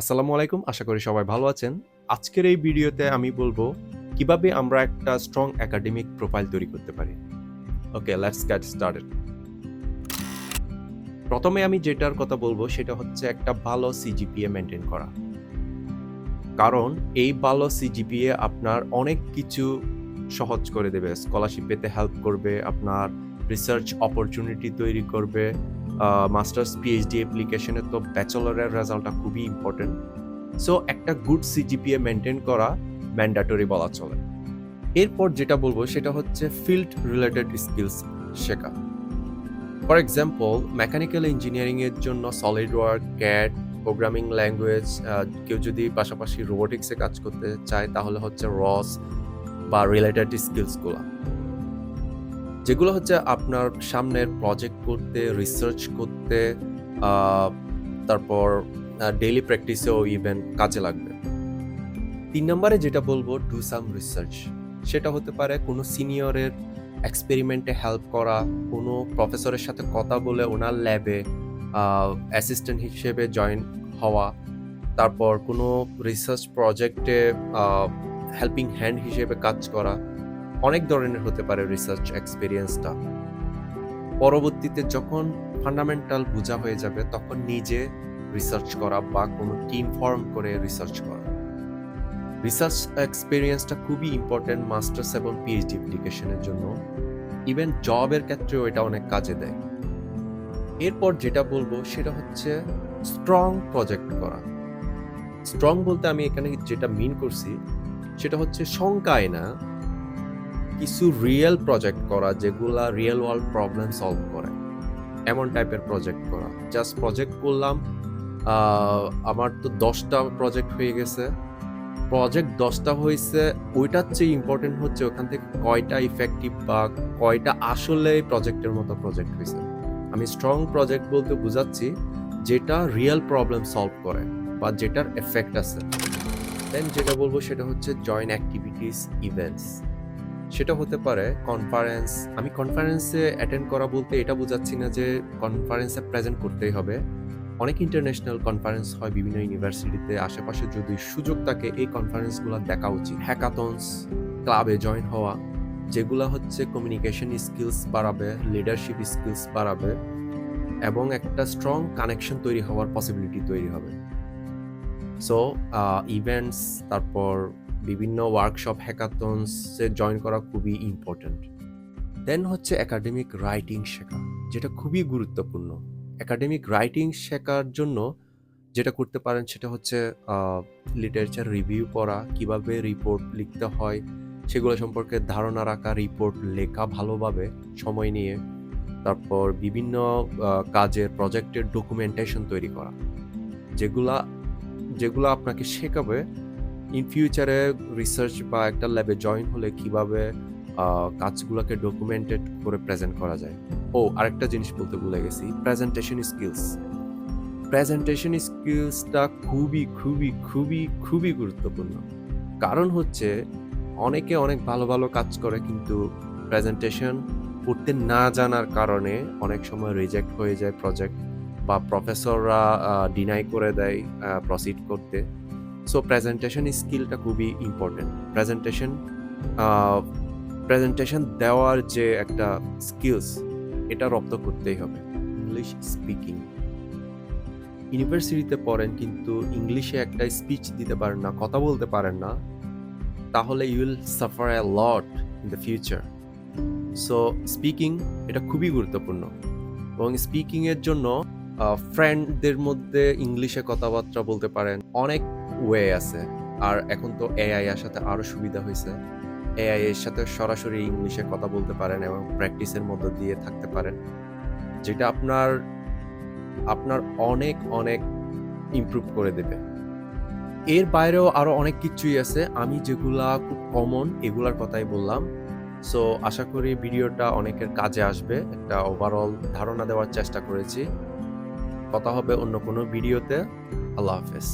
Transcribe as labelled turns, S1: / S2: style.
S1: আসসালামু আলাইকুম। আশা করি সবাই ভালো আছেন। আজকের এই ভিডিওতে আমি বলবো কিভাবে আমরা একটা স্ট্রং একাডেমিক প্রোফাইল তৈরি করতে পারি। ওকে, লেটস গেট স্টার্টেড। প্রথমে আমি যেটার কথা বলবো সেটা হচ্ছে একটা ভালো সিজিপিএ মেইনটেইন করা। কারণ এই ভালো সিজিপিএ আপনার অনেক কিছু সহজ করে দেবে। স্কলারশিপ পেতে হেল্প করবে, আপনার রিসার্চ অপরচুনিটি তৈরি করবে। মাস্টার্স, পিএইচডি অ্যাপ্লিকেশনে তো ব্যাচেলরের রেজাল্টটা খুবই ইম্পোর্টেন্ট। সো একটা গুড সিজিপিএ মেইনটেইন করা ম্যান্ডেটরি বলা চলে। এরপর যেটা বলবো সেটা হচ্ছে ফিল্ড রিলেটেড স্কিলস শেখা। ফর এক্সাম্পল, মেকানিক্যাল ইঞ্জিনিয়ারিং এর জন্য সলিডওয়ার্ক, ক্যাড, প্রোগ্রামিং ল্যাঙ্গুয়েজ, কেউ যদি পাশাপাশি রোবোটিক্সে কাজ করতে চায় তাহলে হচ্ছে রস বা রিলেটেড স্কিলসগুলো, যেগুলো হচ্ছে আপনার সামনের প্রজেক্ট করতে, রিসার্চ করতে, তারপর ডেইলি প্র্যাকটিসেও ইভেন কাজে লাগবে। ৩ নম্বরে যেটা বলবো, ডু সাম রিসার্চ। সেটা হতে পারে কোনো সিনিয়রের এক্সপেরিমেন্টে হেল্প করা, কোনো প্রফেসরের সাথে কথা বলে ওনার ল্যাবে অ্যাসিস্ট্যান্ট হিসেবে জয়েন হওয়া, তারপর কোনো রিসার্চ প্রজেক্টে হেল্পিং হ্যান্ড হিসেবে কাজ করা। অনেক ধরনের হতে পারে রিসার্চ এক্সপেরিয়েন্সটা। পরবর্তীতে যখন ফান্ডামেন্টাল বোঝা হয়ে যাবে তখন নিজে রিসার্চ করা বা কোনো টিম ফর্ম করে রিসার্চ করা। রিসার্চ এক্সপেরিয়েন্সটা খুবই ইম্পর্টেন্ট মাস্টার্স এবং পিএইচডি অ্যাপ্লিকেশনের জন্য। ইভেন জবের ক্ষেত্রেও এটা অনেক কাজে দেয়। এরপর যেটা বলবো সেটা হচ্ছে স্ট্রং প্রজেক্ট করা। স্ট্রং বলতে আমি এখানে যেটা মিন করছি সেটা হচ্ছে সংখ্যায় না, কিছু রিয়েল প্রজেক্ট করা যেগুলা রিয়েল ওয়ার্ল্ড প্রবলেম সলভ করে, এমন টাইপের প্রজেক্ট করা। জাস্ট প্রজেক্ট করলাম, আমার তো 10টা প্রজেক্ট হয়ে গেছে। প্রজেক্ট 10টা হয়েছে, ওইটার চেয়ে ইম্পর্টেন্ট হচ্ছে ওখান থেকে কয়টা ইফেক্টিভ বা কয়টা আসলে প্রজেক্টের মতো প্রজেক্ট হয়েছে। আমি স্ট্রং প্রজেক্ট বলতে বোঝাচ্ছি যেটা রিয়েল প্রবলেম সলভ করে বা যেটার এফেক্ট আছে। দেন যেটা বলবো সেটা হচ্ছে জয়েন অ্যাক্টিভিটিস, ইভেন্টস। সেটা হতে পারে কনফারেন্স। আমি কনফারেন্সে অ্যাটেন্ড করা বলতে এটা বোঝাচ্ছি না যে কনফারেন্সে প্রেজেন্ট করতেই হবে। অনেক ইন্টারন্যাশনাল কনফারেন্স হয় বিভিন্ন ইউনিভার্সিটিতে। আশেপাশে যদি সুযোগ থাকে এই কনফারেন্সগুলো দেখা উচিত। হ্যাকাথনস, ক্লাবে জয়েন হওয়া, যেগুলো হচ্ছে কমিউনিকেশন স্কিলস বাড়াবে, লিডারশিপ স্কিলস বাড়াবে এবং একটা স্ট্রং কানেকশন তৈরি হওয়ার পসিবিলিটি তৈরি হবে। সো ইভেন্টস, তারপর বিভিন্ন ওয়ার্কশপ, হ্যাকাথনসে জয়েন করা খুবই ইম্পর্ট্যান্ট। দেন হচ্ছে একাডেমিক রাইটিং শেখা, যেটা খুবই গুরুত্বপূর্ণ। একাডেমিক রাইটিং শেখার জন্য যেটা করতে পারেন সেটা হচ্ছে লিটারেচার রিভিউ পড়া, কিভাবে রিপোর্ট লিখতে হয় সেগুলো সম্পর্কে ধারণা রাখা, রিপোর্ট লেখা ভালোভাবে সময় নিয়ে, তারপর বিভিন্ন কাজের প্রজেক্টের ডকুমেন্টেশন তৈরি করা, যেগুলা যেগুলো আপনাকে শেখাবে ইন ফিউচারে রিসার্চ বা একটা ল্যাবে জয়েন হলে কিভাবে কাজগুলোকে ডকুমেন্টেড করে প্রেজেন্ট করা যায়। ও আরেকটা জিনিস বলতে ভুলে গেছি, প্রেজেন্টেশন স্কিলস। প্রেজেন্টেশন স্কিলসটা খুবই খুবই খুবই খুবই গুরুত্বপূর্ণ। কারণ হচ্ছে অনেকে অনেক ভালো ভালো কাজ করে কিন্তু প্রেজেন্টেশন করতে না জানার কারণে অনেক সময় রিজেক্ট হয়ে যায় প্রজেক্ট, বা প্রফেসররা ডিনাই করে দেয় প্রসিড করতে। সো প্রেজেন্টেশন স্কিলটা খুবই ইম্পর্টেন্ট। প্রেজেন্টেশন দেওয়ার যে একটা স্কিলস, এটা রপ্ত করতেই হবে। English speaking. ইউনিভার্সিটিতে পড়েন কিন্তু ইংলিশে একটা স্পিচ দিতে পারেন না, কথা বলতে পারেন না, তাহলে you will suffer a lot in the future. So speaking এটা খুবই গুরুত্বপূর্ণ। এবং স্পিকিং এর জন্য ফ্রেন্ডদের মধ্যে ইংলিশে কথাবার্তা বলতে পারেন। অনেক ওয়ে আছে। আর এখন তো এআই এর সাথে আরো সুবিধা হয়েছে। এআই এর সাথে সরাসরি ইংলিশে কথা বলতে পারেন এবং প্র্যাকটিসের মধ্য দিয়ে থাকতে পারেন, যেটা আপনার আপনার অনেক অনেক ইমপ্রুভ করে দেবে। এর বাইরেও আরো অনেক কিছুই আছে, আমি যেগুলা খুব কমন এগুলার কথাই বললাম। সো আশা করি ভিডিওটা অনেকের কাজে আসবে। একটা ওভারঅল ধারণা দেওয়ার চেষ্টা করেছি। কথা হবে অন্য কোনো ভিডিওতে। আল্লাহ হাফেজ।